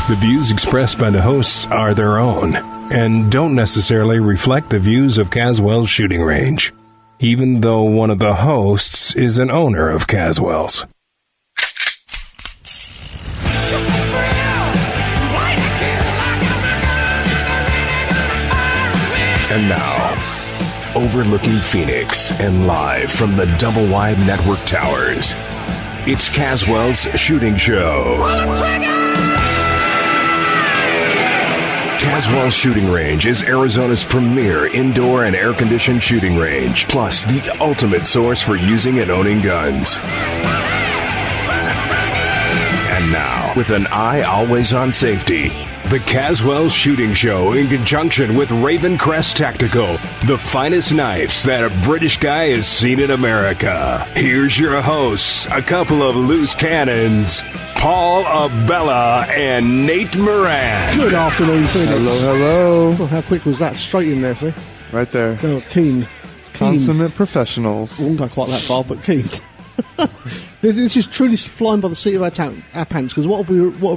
The views expressed by the hosts are their own and don't necessarily reflect the views of Caswells Shooting Range, even though one of the hosts is an owner of Caswells. And now, overlooking Phoenix and live from the Double Wide Network Towers, it's Caswells Shooting Show. Caswells Shooting Range is Arizona's premier indoor and air-conditioned shooting range, plus the ultimate source for using and owning guns. And now, with an eye always on safety, the Caswells Shooting Show in conjunction with Raven Crest Tactical, the finest knives that a British guy has seen in America. Here's your hosts, a couple of loose cannons, Paul Abella and Nate Moran. Good afternoon, Phoenix. Hello. Oh, how quick was that? Straight in there, see? Right there. Oh, keen. Consummate professionals. We won't go quite that far, but keen. This is truly flying by the seat of our pants, because what have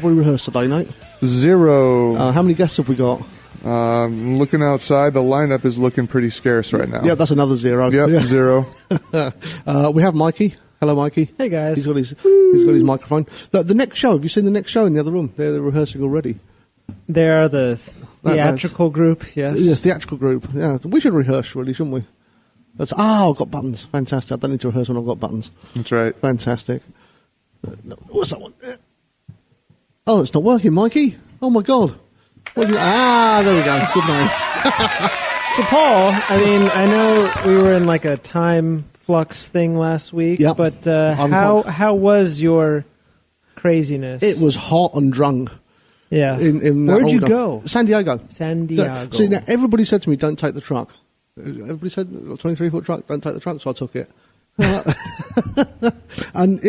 we rehearsed today, Nate? 0. How many guests have we got? Looking outside, the lineup is looking pretty scarce right now. Yeah, that's another 0. Yep, yeah. 0. We have Mikey. Hello, Mikey. Hey, guys. He's got his microphone. The next show, have you seen the next show in the other room? They're rehearsing already. They are the theatrical group, yes. Yeah, theatrical group. Yeah, we should rehearse, really, shouldn't we? I've got buttons. Fantastic. I don't need to rehearse when I've got buttons. That's right. Fantastic. What's that one? Oh, it's not working, Mikey. Oh, my God. There we go. Good man. So, Paul, I know we were in like a time flux thing last week, yep. But how was your craziness? It was hot and drunk. Yeah. Where'd you go? San Diego. So now everybody said to me, don't take the truck. Everybody said, 23-foot truck, don't take the truck, so I took it. And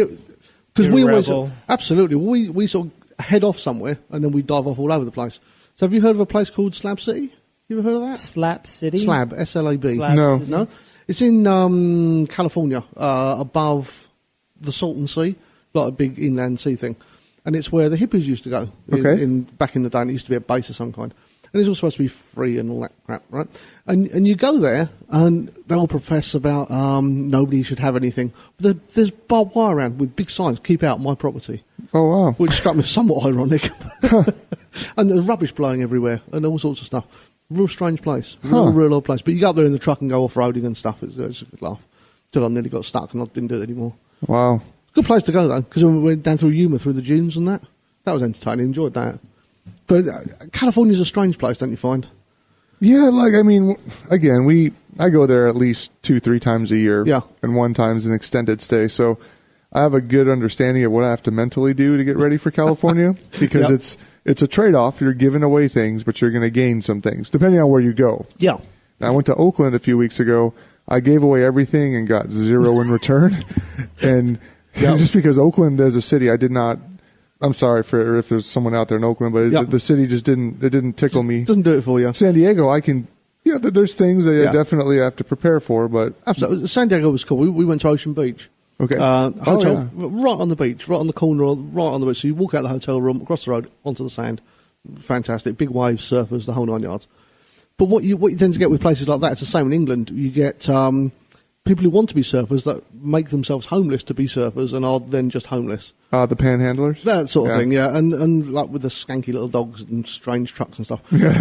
because we always, absolutely, we sort of head off somewhere and then we dive off all over the place. So have you heard of a place called Slab City? You ever heard of that? Slab City? Slab, S-L-A-B. No. City. No? It's in California, above the Salton Sea, like a big inland sea thing. And it's where the hippies used to go back in the day, and it used to be a base of some kind. And it's all supposed to be free and all that crap, right? And you go there, and they all profess about nobody should have anything. But there's barbed wire around with big signs, keep out my property. Oh, wow. Which struck me somewhat ironic. And there's rubbish blowing everywhere, and all sorts of stuff. Real strange place. Real old place. But you go up there in the truck and go off-roading and stuff. It's a good laugh. Till I nearly got stuck and I didn't do it anymore. Wow. Good place to go, though, because we went down through Yuma, through the dunes and that. That was entertaining. Enjoyed that. But California's a strange place, don't you find? Yeah, again, I go there at least 2-3 times a year. Yeah. And one time's an extended stay. So I have a good understanding of what I have to mentally do to get ready for California because it's a trade-off. You're giving away things, but you're going to gain some things, depending on where you go. Yeah. Now, I went to Oakland a few weeks ago. I gave away everything and got 0 in return. And just because Oakland as a city, I did not... I'm sorry for if there's someone out there in Oakland, but the city just didn't tickle me. Doesn't do it for you. San Diego, I can... Yeah, there's things that I definitely have to prepare for, but... Absolutely. San Diego was cool. We went to Ocean Beach. Okay. Hotel, right on the beach, right on the corner, right on the beach. So you walk out of the hotel room, across the road, onto the sand. Fantastic. Big waves, surfers, the whole 9 yards. But what you tend to get with places like that, it's the same in England. You get people who want to be surfers that make themselves homeless to be surfers and are then just homeless. The panhandlers? That sort of thing, yeah. And like with the skanky little dogs and strange trucks and stuff. Yeah.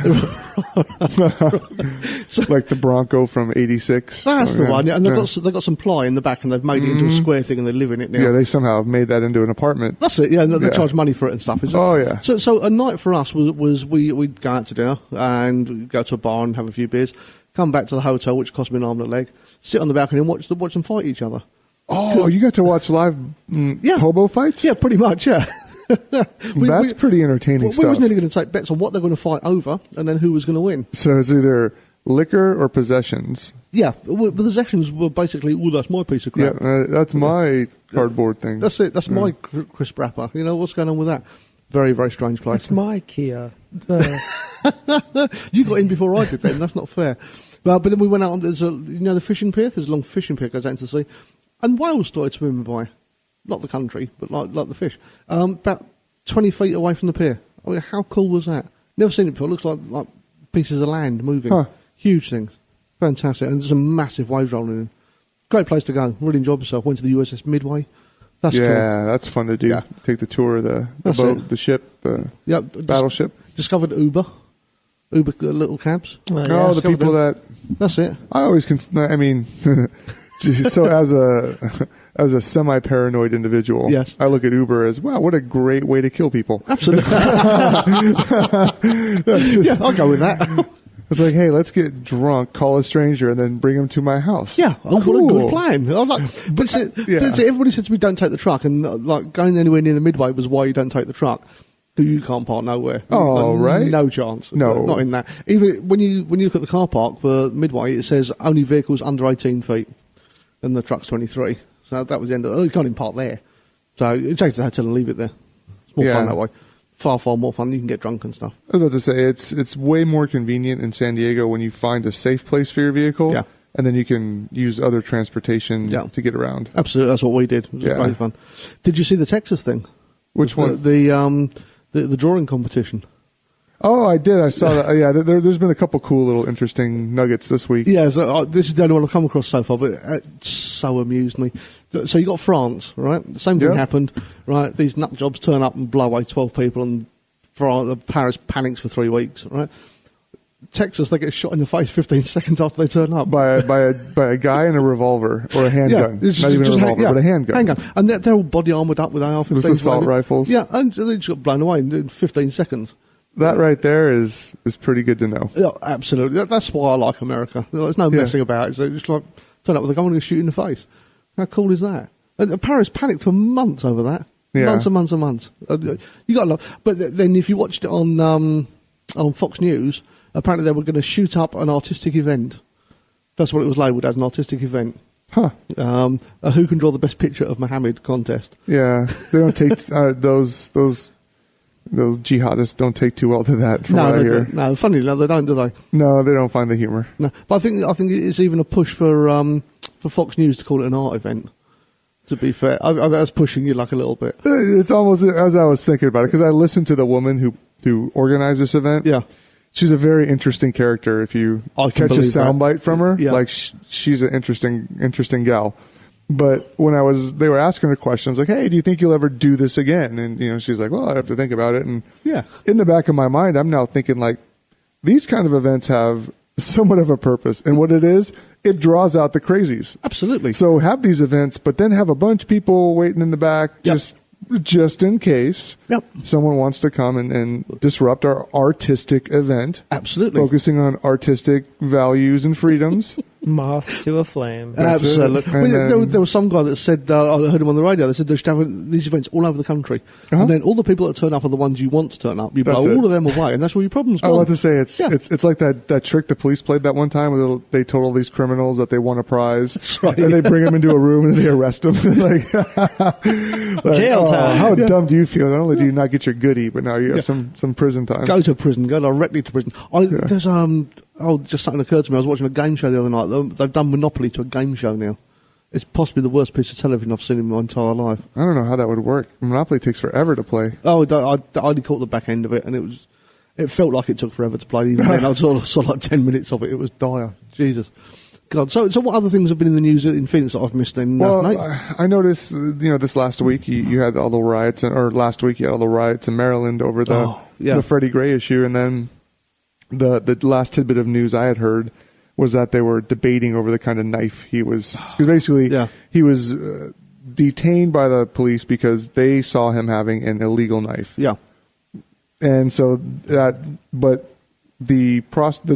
Like the Bronco from '86. That's the one, yeah. And they've got some ply in the back and they've made it into a square thing and they live in it now. Yeah, they somehow have made that into an apartment. That's it, yeah. And they charge money for it and stuff. Yeah. So a night for us was we'd go out to dinner and we'd go to a bar and have a few beers, come back to the hotel, which cost me an arm and a leg, sit on the balcony and watch them fight each other. Oh, you got to watch live hobo fights? Yeah, pretty much, yeah. That's pretty entertaining stuff. We was nearly going to take bets on what they're going to fight over and then who was going to win. So it's either liquor or possessions. Yeah, well, possessions were basically, that's my piece of crap. Yeah, that's my cardboard thing. That's it. That's my crisp wrapper. You know, what's going on with that? Very, very strange place. It's my Kia. You got in before I did then. That's not fair. But then we went out on, the fishing pier? There's a long fishing pier goes out into the sea. And whales started swimming by. Not the country, but like the fish. About 20 feet away from the pier. I mean, how cool was that? Never seen it before. It looks like pieces of land moving. Huh. Huge things. Fantastic. And there's a massive waves rolling in. Great place to go. Really enjoyed myself. Went to the USS Midway. That's cool. That's fun to do. Yeah. Take the tour of the boat, the ship, the battleship. Discovered Uber little cabs. The people that... That's it. I always... I mean... So as a semi-paranoid individual, yes. I look at Uber as, wow, what a great way to kill people. Absolutely. Yeah, I'll go with that. It's like, hey, let's get drunk, call a stranger, and then bring them to my house. Yeah, cool. What a good plan. I'm like, but see, everybody says to me, don't take the truck, and like going anywhere near the Midway was why you don't take the truck. You can't park nowhere. Oh, right. No chance. No. Not in that. Even when you look at the car park for Midway, it says only vehicles under 18 feet, and the truck's 23. So that was the end of it. You can't even park there. So you take it to the hotel and leave it there. It's more fun that way. Far, far more fun. You can get drunk and stuff. I was about to say, it's way more convenient in San Diego when you find a safe place for your vehicle. Yeah. And then you can use other transportation to get around. Absolutely. That's what we did. It was great fun. Did you see the Texas thing? Which one? The drawing competition. Oh, I did. I saw that. Yeah, there's been a couple cool little interesting nuggets this week. Yeah, so, this is the only one I've come across so far, but it so amused me. So you got France, right? The same thing happened, right? These nut jobs turn up and blow away 12 people, and Paris panics for 3 weeks, right? Texas, they get shot in the face 15 seconds after they turn up by a guy in a revolver or a handgun. Not even a revolver, but a handgun. And they're all body armoured up with AR-15s. With assault rifles. Yeah, and they just got blown away in 15 seconds. That right there is pretty good to know. Yeah, absolutely. That's why I like America. There's no messing about it. So just like turn up with a gun and shoot you in the face. How cool is that? And Paris panicked for months over that. Yeah. Months and months and months. You got to love. But then if you watched it on Fox News, apparently they were going to shoot up an artistic event. That's what it was labelled as, an artistic event. Huh. A who can draw the best picture of Muhammad contest. Yeah, they don't take those jihadists don't take too well to that. From what I hear. No, funny enough, they don't, do they? No, they don't find the humor. No, but I think it's even a push for Fox News to call it an art event. To be fair, that's pushing you like a little bit. It's almost as I was thinking about it, because I listened to the woman who organized this event. Yeah. She's a very interesting character. If you catch a soundbite from her, like she's an interesting gal. But when they were asking her questions like, "Hey, do you think you'll ever do this again?" And she's like, "Well, I'd have to think about it." And in the back of my mind, I'm now thinking like, these kind of events have somewhat of a purpose, and what it is, it draws out the crazies. Absolutely. So have these events, but then have a bunch of people waiting in the back, just in case someone wants to come and disrupt our artistic event. Absolutely. Focusing on artistic values and freedoms. Moth to a flame. Absolutely. There was some guy that said, I heard him on the radio, they said they should have these events all over the country. And then all the people that turn up are the ones you want to turn up. You blow all of them away, and that's where your problem's gone. I want to say it's like that trick the police played that one time where they told all these criminals that they won a prize. That's right. And they bring them into a room and they arrest them. like jail time. How dumb do you feel? Not only do you not get your goodie, but now you have some prison time. Go to prison. Go directly to prison. There's just something occurred to me. I was watching a game show the other night. They've done Monopoly to a game show now. It's possibly the worst piece of television I've seen in my entire life. I don't know how that would work. Monopoly takes forever to play. Oh, I only caught the back end of it, and it felt like it took forever to play. Even then, I saw like 10 minutes of it. It was dire. Jesus. God. So what other things have been in the news in Phoenix that I've missed then? Well, mate? I noticed, this last week you had all the riots, or last week you had all the riots in Maryland over the Freddie Gray issue, and then the last tidbit of news I had heard was that they were debating over the kind of knife he was, because basically he was detained by the police because they saw him having an illegal knife. Yeah. And so but the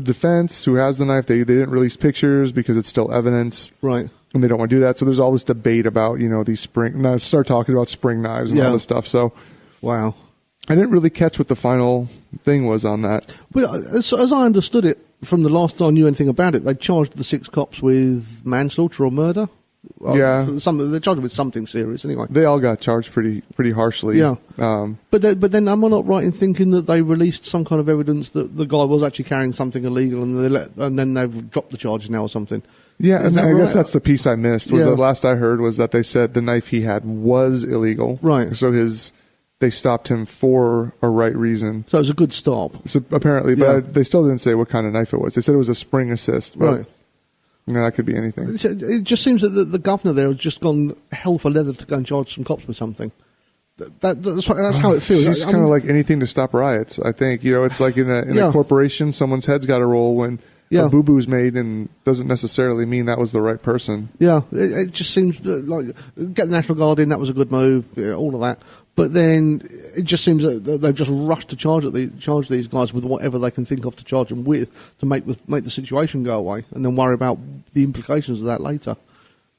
defense who has the knife, they didn't release pictures because it's still evidence. Right. And they don't want to do that. So there's all this debate about, these start talking about spring knives and all this stuff. So, wow. I didn't really catch what the final thing was on that. Well, as I understood it, from the last time I knew anything about it, they charged the 6 cops with manslaughter or murder. Yeah. They charged them with something serious anyway. They all got charged pretty harshly. Yeah. But then am I not right in thinking that they released some kind of evidence that the guy was actually carrying something illegal and then they've dropped the charges now or something? Yeah, and I guess that's the piece I missed. The last I heard was that they said the knife he had was illegal. Right. So his they stopped him for a right reason. So it was a good stop. So apparently, but they still didn't say what kind of knife it was. They said it was a spring assist, but Right. that could be anything. It just seems that the governor there has just gone hell for leather to go and charge some cops with something. That's how it feels. It's kind of like anything to stop riots, I think. It's like in a corporation, someone's head's got to roll when a boo-boo's made, and doesn't necessarily mean that was the right person. Yeah, it just seems like get the National Guard in, that was a good move, all of that. But then it just seems that they've just rushed to charge these guys with whatever they can think of to charge them with to make the situation go away, and then worry about the implications of that later.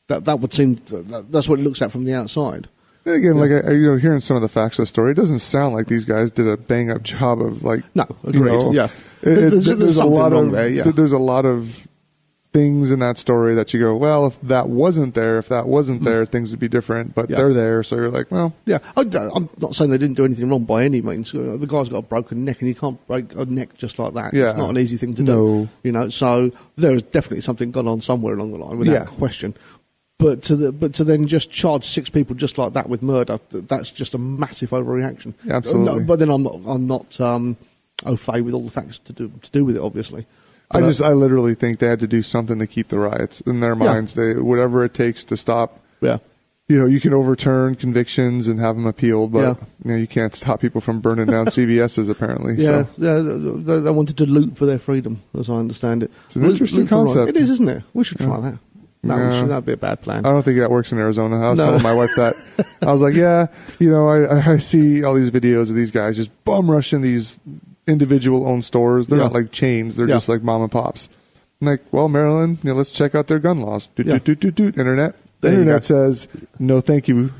That would seem that's what it looks at from the outside. And again, like hearing some of the facts of the story, it doesn't sound like these guys did a bang up job of No, agreed. Yeah, there's a lot wrong there. Yeah, there's a lot of things in that story that you go, well, if that wasn't there, things would be different. But they're there, so you're like, well, yeah. I'm not saying they didn't do anything wrong by any means. The guy's got a broken neck, and you can't break a neck just like that. Yeah. It's not an easy thing to do. So there's definitely something gone on somewhere along the line, without question. But to then just charge 6 people just like that with murder, that's just a massive overreaction. Absolutely. But then I'm not au fait with all the facts to do with it, obviously. I literally think they had to do something to keep the riots in their minds. They whatever it takes to stop. Yeah. You can overturn convictions and have them appealed, but you can't stop people from burning down CVS's apparently. Yeah, they wanted to loot for their freedom, as I understand it. It's an interesting concept. It is, isn't it? We should try that. That'd be a bad plan. I don't think that works in Arizona. I was telling my wife that. I was like, I see all these videos of these guys just bum rushing these individual owned stores. They're not like chains. They're just like mom and pops. I'm like, well, Maryland, let's check out their gun laws. Internet. The internet says no, thank you.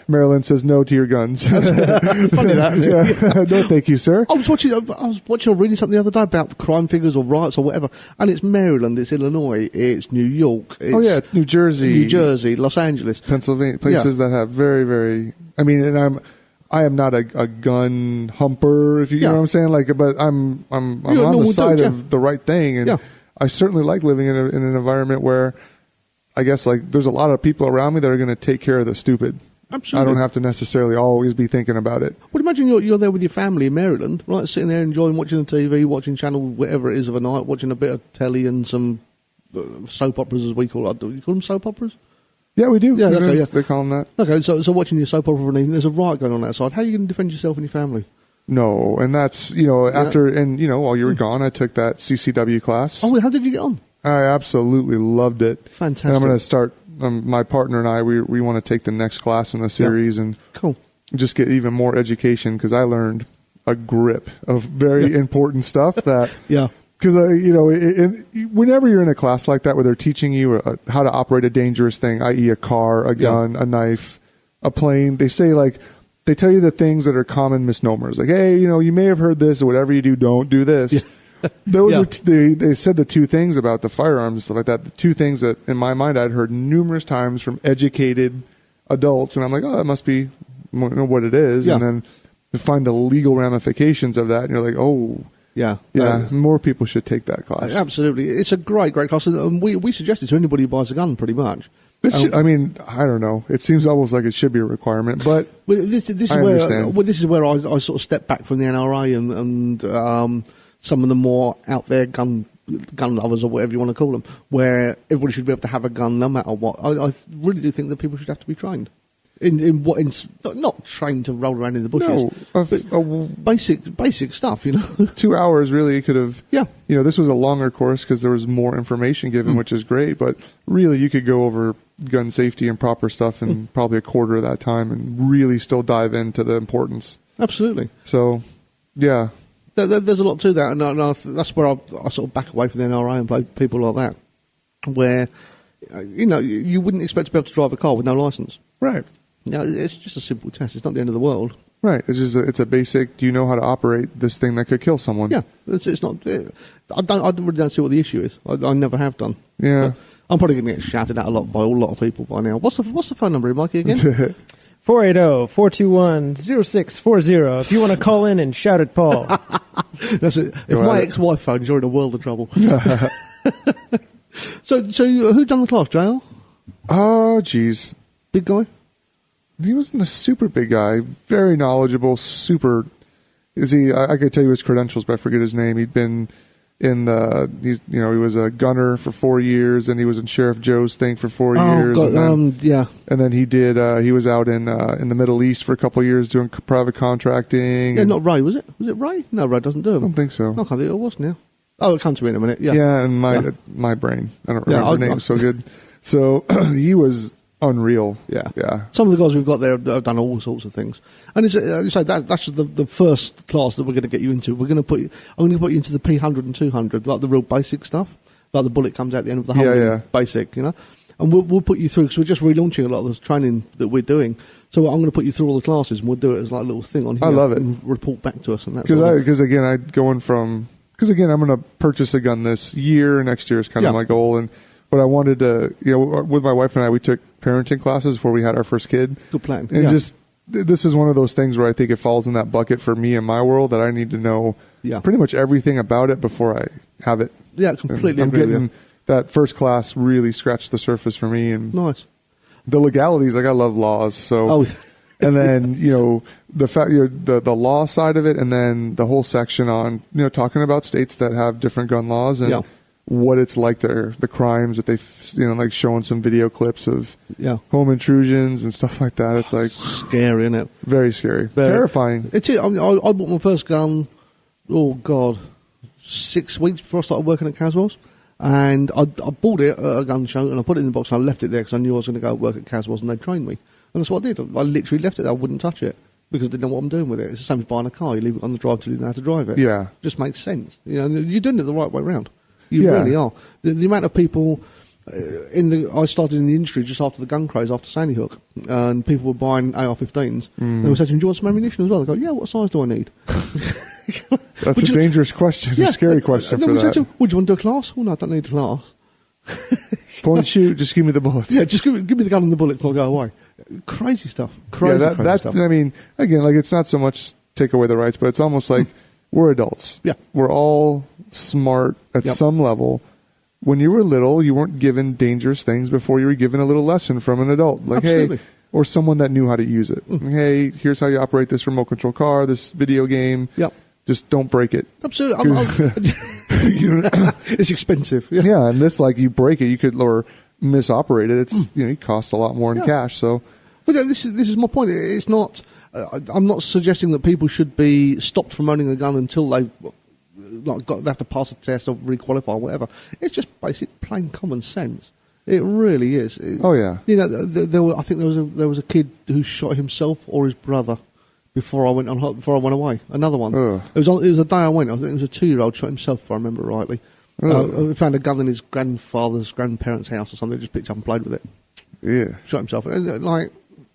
Maryland says no to your guns. Funny that. No, thank you, sir. I was watching or reading something the other day about crime figures or riots or whatever, and it's Maryland, it's Illinois, it's New York, it's New Jersey, Los Angeles, Pennsylvania, places that have very, very. I mean, and I am not a gun humper, if you know what I'm saying. Like, but I'm on the side of the right thing, and I certainly like living in an environment where I guess there's a lot of people around me that are going to take care of the stupid. Absolutely. I don't have to necessarily always be thinking about it. Well, imagine you're there with your family in Maryland, right, sitting there enjoying watching the TV, watching channel whatever it is of a night, watching a bit of telly and some soap operas, as we call it. Do you call them soap operas? Yeah, we do. Yeah, they call them that. Okay, so watching your soap opera for an evening, there's a riot going on outside. How are you going to defend yourself and your family? No, and that's, after, and, while you were gone, I took that CCW class. Oh, how did you get on? I absolutely loved it. Fantastic. And I'm going to start, my partner and I, we want to take the next class in the series and just get even more education, because I learned a grip of very important stuff that, because, whenever you're in a class like that where they're teaching you how to operate a dangerous thing, i.e. a car, a gun, a knife, a plane, they say they tell you the things that are common misnomers. Like, hey, you may have heard this, or whatever you do, don't do this. Yeah. Those are they said the 2 things about the firearms and stuff like that. The 2 things that, in my mind, I'd heard numerous times from educated adults, and I'm like, oh, that must be what it is. And then to find the legal ramifications of that, and you're like, oh, more people should take that class. Absolutely, it's a great class. We suggest it to anybody who buys a gun, pretty much. I mean, I don't know. It seems almost like it should be a requirement, but this is where I sort of step back from the NRA and some of the more out there gun lovers, or whatever you want to call them, where everybody should be able to have a gun no matter what. I really do think that people should have to be trained. Not trained to roll around in the bushes. No, basic stuff, 2 hours really could have. Yeah. This was a longer course because there was more information given, which is great. But really, you could go over gun safety and proper stuff in probably a quarter of that time, and really still dive into the importance. Absolutely. So, yeah. There's a lot to that, and that's where I sort of back away from the NRA and play people like that, where you wouldn't expect to be able to drive a car with no license. Right. It's just a simple test. It's not the end of the world. Right. It's just it's a basic. Do you know how to operate this thing that could kill someone? Yeah. It's not. I really don't see what the issue is. I never have done. Yeah. But I'm probably going to get shouted at a lot by a lot of people by now. What's the phone number, Mikey, again? 480-421-0640 if you want to call in and shout at Paul. That's it. If my ex-wife phones, you're in a world of trouble. So who done the class, JL? Oh, geez. Big guy? he wasn't a super big guy, very knowledgeable, super. I could tell you his credentials, but I forget his name. He'd been in he was a gunner for 4 years, and he was in Sheriff Joe's thing for 4 years. God, and then he was out in the Middle East for a couple of years doing private contracting. Yeah, not Ray, was it? Was it Ray? No, Ray doesn't do them. I don't think so. I can't think it was now. Oh, it comes to me in a minute. Yeah. Yeah, and my brain, I don't remember names so good. So he was unreal. Yeah. Some of the guys we've got there have done all sorts of things, and it's that's the first class that we're going to get you into. I'm going to put you into the P100 and 200, like the real basic stuff, like the bullet comes out the end of the hole, basic, and we'll put you through because we're just relaunching a lot of the training that we're doing. So I'm going to put you through all the classes, and we'll do it as like a little thing on here. I love it. And report back to us, and that because again, I'm going to purchase a gun this year. Next year is kind of my goal, but I wanted to, with my wife and I, we took parenting classes before we had our first kid. Good plan. And this is one of those things where I think it falls in that bucket for me and my world that I need to know pretty much everything about it before I have it. Yeah, completely. I'm getting that first class really scratched the surface for me. And nice. The legalities, I love laws. So, and then, the fact, the law side of it, and then the whole section on, talking about states that have different gun laws and what it's like there, the crimes that they've, like showing some video clips of home intrusions and stuff like that. It's like scary, isn't it? Very scary, terrifying. It's it. I bought my first gun. Oh God, 6 weeks before I started working at Caswells, and I bought it at a gun show and I put it in the box and I left it there because I knew I was going to go work at Caswells and they trained me, and that's what I did. I literally left it there. I wouldn't touch it because I didn't know what I'm doing with it. It's the same as buying a car. You leave it on the drive till you know how to drive it. Yeah, just makes sense. You're doing it the right way around. You really are. The amount of people I started in the industry just after the gun craze, after Sandy Hook, and people were buying AR-15s. They were saying, "Do you want some ammunition as well?" They go, "Yeah, what size do I need?" That's a dangerous question, a scary question for that. Would you want to do a class? Oh, no, I don't need a class. Point shoot, just give me the bullets. Yeah, just give me the gun and the bullets and I'll go away. Crazy stuff. Crazy stuff. I mean, again, like it's not so much take away the rights, but it's almost like we're adults. Yeah. We're all smart at some level. When you were little, you weren't given dangerous things before you were given a little lesson from an adult. Like, absolutely. Hey, or someone that knew how to use it. Hey, here's how you operate this remote control car, this video game. Yep. Just don't break it. Absolutely. It's expensive. Yeah, and this, like, you break it, you could, or misoperate it. It's, it costs a lot more in cash, so. But this is my point. It's not, I'm not suggesting that people should be stopped from owning a gun until they have to pass a test or requalify or whatever. It's just basic, plain common sense. It really is. Oh yeah. I think there was a kid who shot himself or his brother before I went away. Another one. It was a day I went. I think it was a 2-year-old shot himself, if I remember rightly. Found a gun in his grandparents' house or something. Just picked up and played with it. Yeah. Shot himself. Like,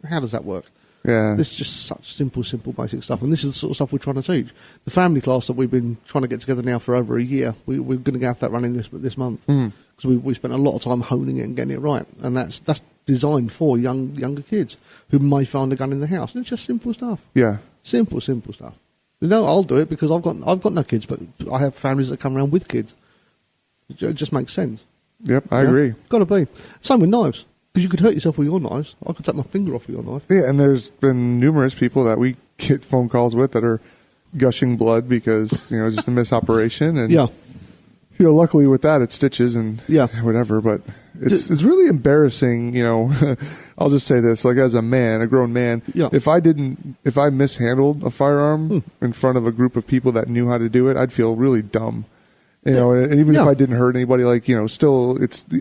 how does that work? Yeah. It's just such simple, basic stuff. And this is the sort of stuff we're trying to teach. The family class that we've been trying to get together now for over a year, we're going to have that running this month. Because we spent a lot of time honing it and getting it right. And that's designed for younger kids who may find a gun in the house. And it's just simple stuff. Yeah. Simple stuff. I'll do it because I've got no kids, but I have families that come around with kids. It just makes sense. Yep, I agree. Got to be. Same with knives. Because you could hurt yourself with your knives. I could take my finger off with your knife. Yeah, and there's been numerous people that we get phone calls with that are gushing blood because, it's just a misoperation. And, luckily with that, it's stitches and whatever. But it's really embarrassing, I'll just say this, like as a man, a grown man, if I mishandled a firearm in front of a group of people that knew how to do it, I'd feel really dumb. And even if I didn't hurt anybody, still,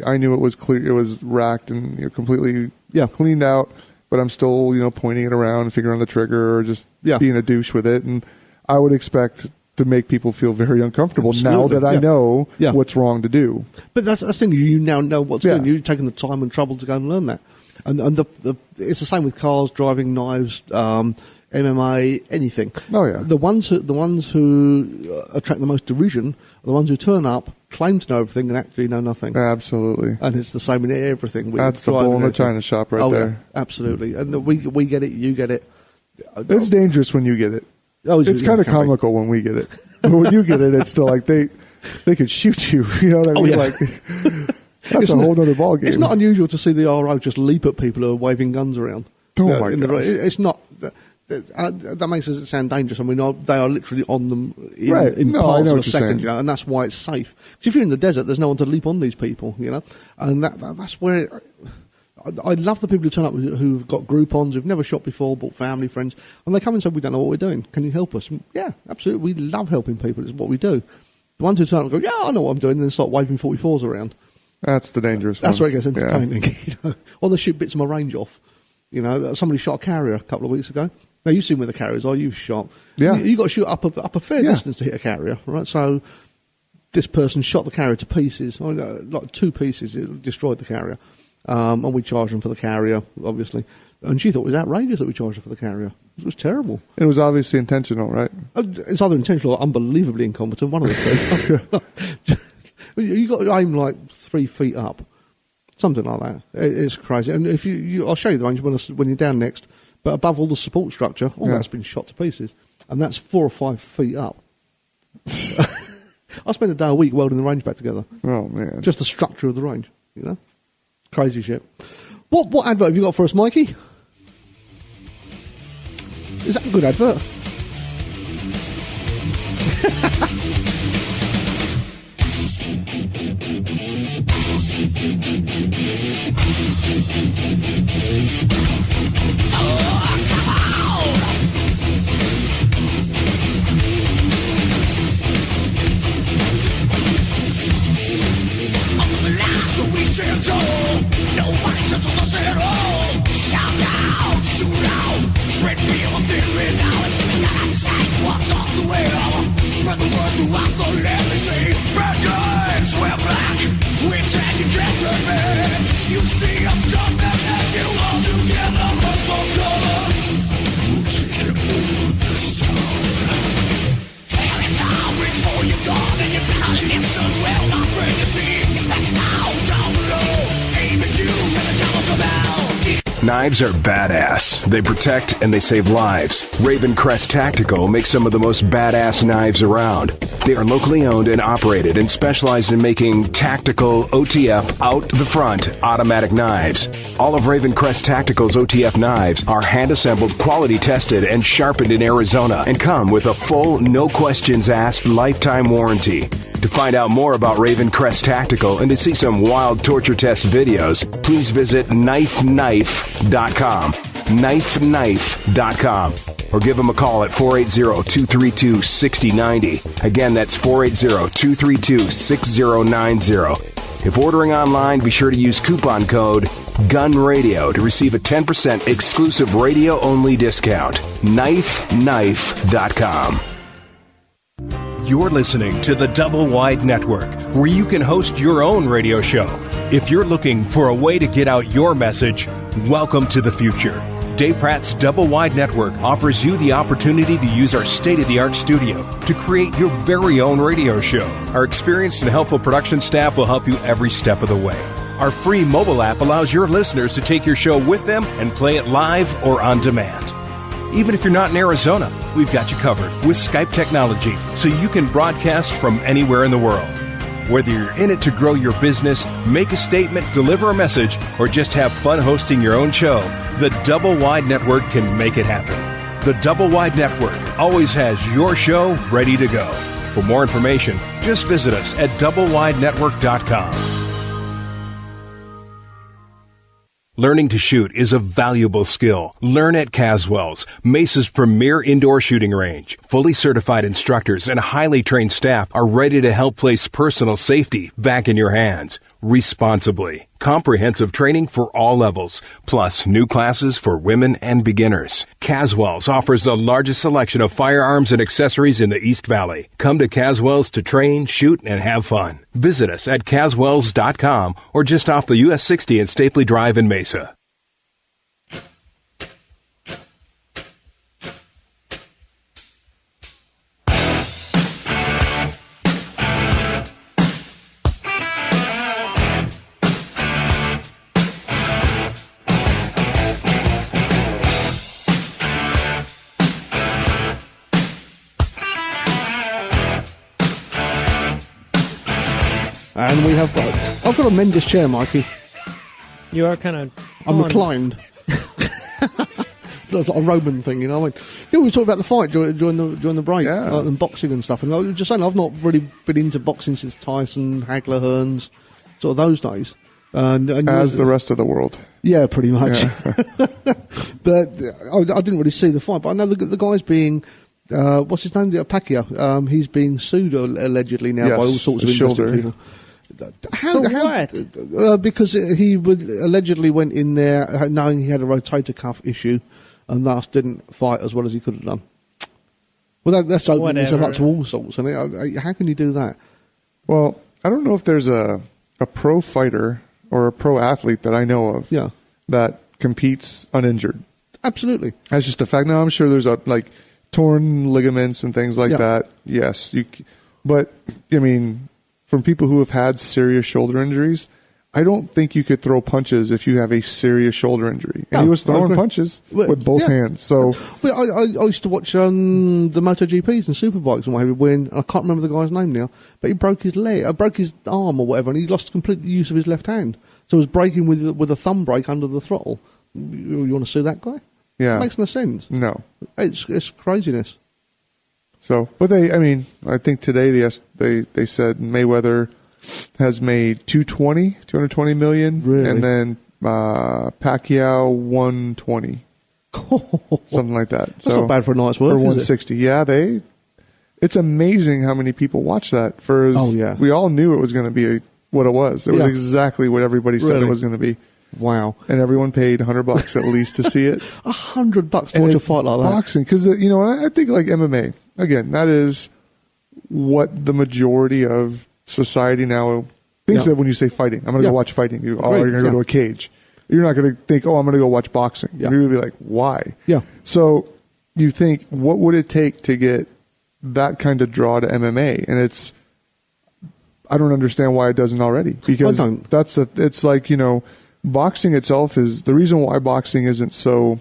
I knew it was clear, it was racked and completely cleaned out, but I'm still, pointing it around, fingering the trigger, or just being a douche with it. And I would expect to make people feel very uncomfortable now that I know what's wrong to do. But that's the thing, you now know what's doing. You've taken the time and trouble to go and learn that. And it's the same with cars, driving, knives, MMA, anything. Oh yeah. The ones who attract the most derision are the ones who turn up, claim to know everything, and actually know nothing. Absolutely. And it's the same in everything. That's the bull in the china shop right there. Yeah, absolutely. And we get it, you get it. It's dangerous when you get it. It's kind of comical when we get it. But when you get it, it's still like they could shoot you. You know what I mean? Yeah. Like that's a whole other ballgame. It's not unusual to see the RO just leap at people who are waving guns around. Oh my God! It's not. That makes it sound dangerous. I mean, they are literally on them in No, parts I know of a second, you know, and that's why it's safe. Because if you're in the desert, there's no one to leap on these people, you know, and that's where. I love the people who turn up who've got Groupons, who've never shot before, brought family, friends, and they come and say, "We don't know what we're doing. Can you help us?" And yeah, absolutely. We love helping people. It's what we do. The ones who turn up and go, "Yeah, I know what I'm doing," and then start waving 44s around. That's the dangerous one. That's where it gets entertaining. Yeah. You know? Or they shoot bits of my range off. You know, somebody shot a carrier a couple of weeks ago. Now, you've seen where the carriers are. You've shot. Yeah. You've got to shoot up a fair distance to hit a carrier, right? So this person shot the carrier to pieces, like 2 pieces. It destroyed the carrier. And we charged them for the carrier, obviously. And she thought it was outrageous that we charged her for the carrier. It was terrible. It was obviously intentional, right? It's either intentional or unbelievably incompetent, one of the two. You've got to aim like 3 feet up. Something like that. It's crazy. And if I'll show you the range when you're down next. But above all the support structure, that's been shot to pieces. And that's 4 or 5 feet up. I spend a day a week welding the range back together. Oh, man. Just the structure of the range, you know? Crazy shit. What advert have you got for us, Mikey? Is that a good advert? Nobody touches us at all. Shout out, shoot out, spread fear of theory. Now it's me that attack. What's off the wheel? Spread the word throughout the land. They say, bad guys, we're black. We take you can't hurt me. You see us coming and you all together but for color. We'll take it over this time. Here it now, it's for you gone and you better listen well. I'm afraid to see it's best now down below. Knives are badass. They protect and they save lives. Raven Crest Tactical makes some of the most badass knives around. They are locally owned and operated and specialize in making tactical OTF out the front automatic knives. All of Raven Crest Tactical's OTF knives are hand-assembled, quality tested, and sharpened in Arizona and come with a full, no questions asked lifetime warranty. To find out more about Raven Crest Tactical and to see some wild torture test videos, please visit knifeknife.com. knifeknife.com. Or give them a call at 480-232-6090. Again, that's 480-232-6090. If ordering online, be sure to use coupon code GUNRADIO to receive a 10% exclusive radio-only discount. knifeknife.com. You're listening to the Double Wide Network, where you can host your own radio show. If you're looking for a way to get out your message, welcome to the future. Dave Pratt's Double Wide Network offers you the opportunity to use our state-of-the-art studio to create your very own radio show. Our experienced and helpful production staff will help you every step of the way. Our free mobile app allows your listeners to take your show with them and play it live or on demand. Even if you're not in Arizona, we've got you covered with Skype technology so you can broadcast from anywhere in the world. Whether you're in it to grow your business, make a statement, deliver a message, or just have fun hosting your own show, the Double Wide Network can make it happen. The Double Wide Network always has your show ready to go. For more information, just visit us at doublewidenetwork.com. Learning to shoot is a valuable skill. Learn at Caswells, Mesa's premier indoor shooting range. Fully certified instructors and highly trained staff are ready to help place personal safety back in your hands responsibly. Comprehensive training for all levels, plus new classes for women and beginners. Caswells offers the largest selection of firearms and accessories in the East Valley. Come to Caswells to train, shoot, and have fun. Visit us at Caswells.com or just off the US 60 and Stapley Drive in Mesa. And we have I've got to amend this chair, Mikey. You are kind of... I'm reclined. like a Roman thing, you know. I mean, we were talking about the fight during the break, and boxing and stuff. And I was just saying, I've not really been into boxing since Tyson, Hagler, Hearns, sort of those days. And as the rest of the world. Yeah, pretty much. Yeah. But I didn't really see the fight. But I know the guy's being, what's his name? Pacquiao. He's being sued allegedly now by all sorts of interesting people. What? Because he allegedly went in there knowing he had a rotator cuff issue and thus didn't fight as well as he could have done. Well, that's opening himself up to all sorts. And how can you do that? Well, I don't know if there's a pro fighter or a pro athlete that I know of that competes uninjured. Absolutely. That's just a fact. Now, I'm sure there's like torn ligaments and things like that. Yes. But, I mean, from people who have had serious shoulder injuries, I don't think you could throw punches if you have a serious shoulder injury. And he was throwing punches with both hands. So, I used to watch the MotoGPs and Superbikes and what have you win. I can't remember the guy's name now, but he broke his leg, broke his arm or whatever, and he lost complete use of his left hand. So he was braking with a thumb brake under the throttle. You want to sue that guy? Yeah, it makes no sense. No, it's craziness. So, but I think today they said Mayweather has made $220 million, really? And then Pacquiao 120, something like that. That's not bad for a night's work. For 160, yeah. It's amazing how many people watch that. We all knew it was going to be what it was. It was exactly what everybody said it was going to be. Wow! And everyone paid $100 at least to see it. $100 to watch a fight like that. Boxing, because I think like MMA again, that is what the majority of society now thinks of when you say fighting. I'm going to go watch fighting. You're going to go to a cage. You're not going to think, I'm going to go watch boxing. You're going to be like, why? Yeah. So you think, what would it take to get that kind of draw to MMA? And I don't understand why it doesn't already. Because it's like, boxing itself is the reason why boxing isn't so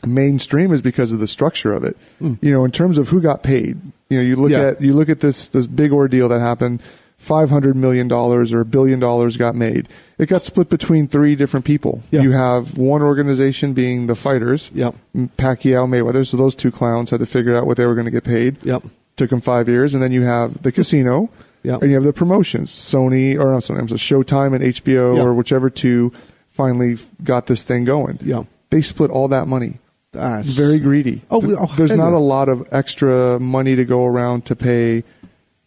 mainstream is because of the structure of it. In terms of who got paid. You look at this big ordeal that happened. $500 million or $1 billion got made. It got split between 3 different people. Yeah. You have one organization being the fighters, Pacquiao, Mayweather. So those 2 clowns had to figure out what they were going to get paid. Yep. Took them 5 years, and then you have the casino, and you have the promotions, Showtime and HBO or whichever 2 finally got this thing going. Yeah. They split all that money. That's very greedy. There's not a lot of extra money to go around to pay.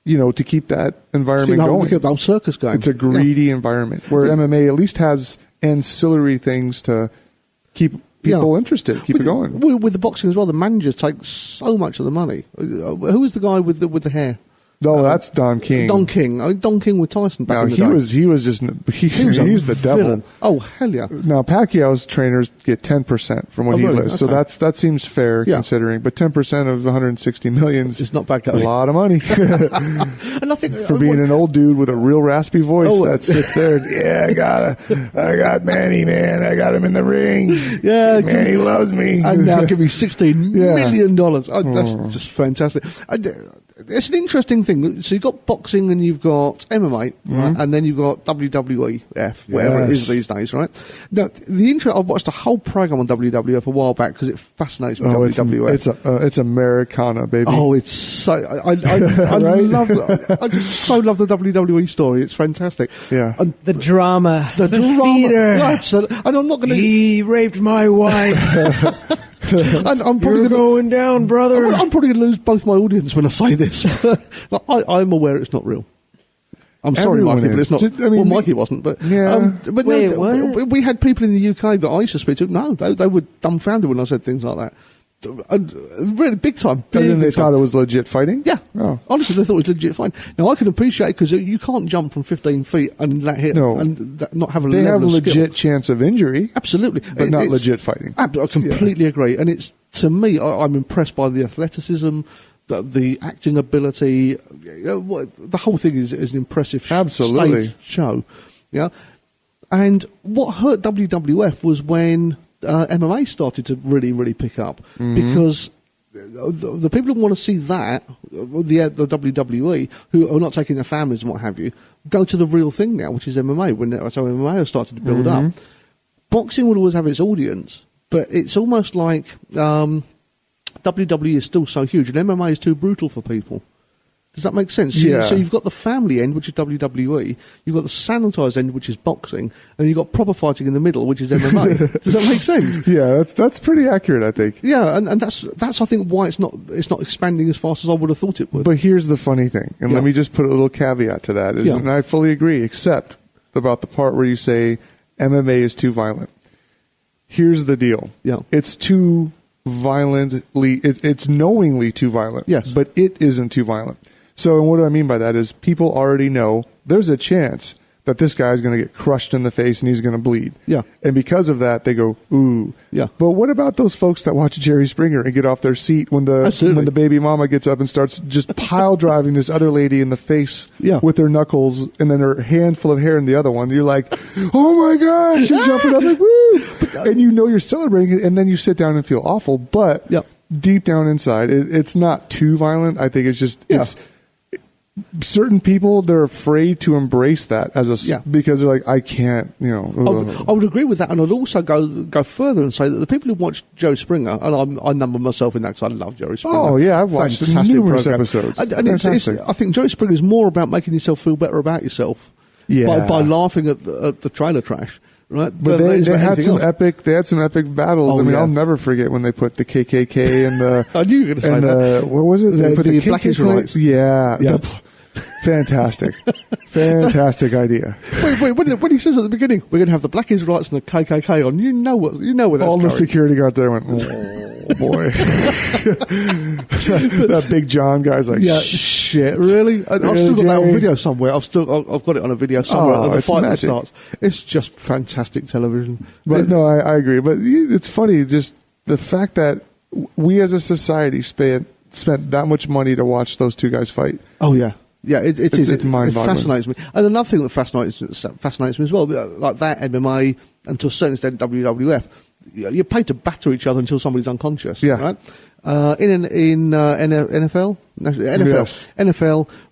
To keep that environment going. To keep the whole circus going. It's a greedy environment where MMA at least has ancillary things to keep people interested, keep it going. With the boxing as well, the managers take so much of the money. Who was the guy with the hair? Oh, that's Don King. Don King with Tyson back in the day. He was he's the devil. Oh, hell yeah. Now, Pacquiao's trainers get 10% from what he lists. Okay. So that seems fair considering. But 10% of 160 million is not bad going. A lot of money. And I think for being an old dude with a real raspy voice that sits there. Yeah, I got Manny, man. I got him in the ring. Yeah, Manny loves me. And now give me $16 million. That's just fantastic. It's an interesting thing. So you've got boxing and you've got MMA, right? And then you've got WWF, whatever it is these days, right? Now, I watched a whole program on WWF a while back because it fascinates me. WWF. It's Americana, baby. Oh, it's so I love that. I just so love the WWE story. It's fantastic. Yeah, and the drama, the theater. Absolutely. And I'm not going to. He raped my wife. And I'm probably going down, brother. I'm probably going to lose both my audience when I say this. I'm aware it's not real. I'm sorry, Mikey, but it's not. Mikey wasn't, but but wait, what? We had people in the UK that I used to speak to. No, they were dumbfounded when I said things like that. Really big time. And then they thought it was legit fighting? Yeah. Oh. Honestly, they thought it was legit fighting. Now, I can appreciate it because you can't jump from 15 feet and that hit and not have a They have a legit skill. Chance of injury. Absolutely. But not legit fighting. I completely agree. And it's, to me, I'm impressed by the athleticism, the acting ability. The whole thing is an impressive stage show. Yeah. And what hurt WWF was when MMA started to really, really pick up because the people who want to see that, the WWE, who are not taking their families and what have you, go to the real thing now, which is MMA. So MMA has started to build up. Boxing will always have its audience, but it's almost like WWE is still so huge, and MMA is too brutal for people. Does that make sense? Yeah. So you've got the family end, which is WWE. You've got the sanitized end, which is boxing, and you've got proper fighting in the middle, which is MMA. Does that make sense? Yeah, that's pretty accurate, I think. Yeah, and that's I think why it's not expanding as fast as I would have thought it would. But here's the funny thing, and let me just put a little caveat to that. And I fully agree, except about the part where you say MMA is too violent. Here's the deal. Yeah. It's too violently. It's knowingly too violent. Yes. But it isn't too violent. So what do I mean by that is people already know there's a chance that this guy is going to get crushed in the face and he's going to bleed. Yeah. And because of that, they go, ooh. Yeah. But what about those folks that watch Jerry Springer and get off their seat when the baby mama gets up and starts just pile driving this other lady in the face with her knuckles and then her handful of hair in the other one? You're like, oh my gosh, you're jumping up like, woo. And you know you're celebrating it, and then you sit down and feel awful. But deep down inside, it's not too violent. I think it's just, it's certain people, they're afraid to embrace that because they're like, I can't, I would agree with that, and I'd also go further and say that the people who watch Jerry Springer, and I number myself in that because I love Jerry Springer. Oh yeah, I've watched numerous episodes. And I think Jerry Springer is more about making yourself feel better about yourself by laughing at the trailer trash. Right, but they had some epic. They had some epic battles. I'll never forget when they put the KKK and the. I knew you were going to say that. What was it? They put the Black Israelites. Yeah. Fantastic idea. Wait, when he says at the beginning, we're going to have the Black Israelites and the KKK on, you know where that's all going. The security guard there went, oh boy. That Big John guy's like, shit, really? I've still got that on video somewhere. I've got it on a video somewhere. The fight that starts. It's just fantastic television. But no, I agree. But it's funny, just the fact that we as a society spent that much money to watch those two guys fight. Oh yeah. Yeah, it's mind-boggling. It fascinates me. And another thing that fascinates me as well, like that MMA and to a certain extent WWF, you're paid to batter each other until somebody's unconscious. Yeah. Right. In NFL,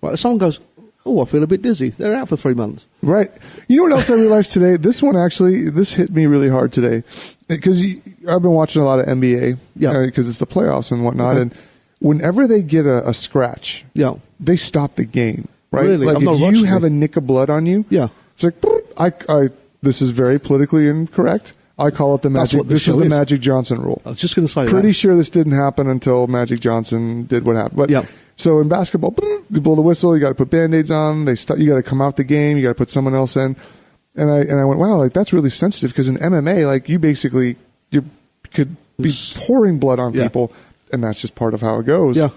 right? Someone goes, oh, I feel a bit dizzy. They're out for 3 months. Right. You know what else I realized today? This hit me really hard today because I've been watching a lot of NBA because it's the playoffs and whatnot, and whenever they get a scratch, they stop the game, right? Really? Like if you have a nick of blood on you, it's like, this is very politically incorrect. I call it the Magic. This is the Magic Johnson rule. I was just going to say Pretty sure this didn't happen until Magic Johnson did what happened. But so in basketball, you blow the whistle, you got to put Band-Aids on, you got to come out the game, you got to put someone else in. And I went, wow, like that's really sensitive because in MMA, like you could be pouring blood on people. And that's just part of how it goes. Yeah.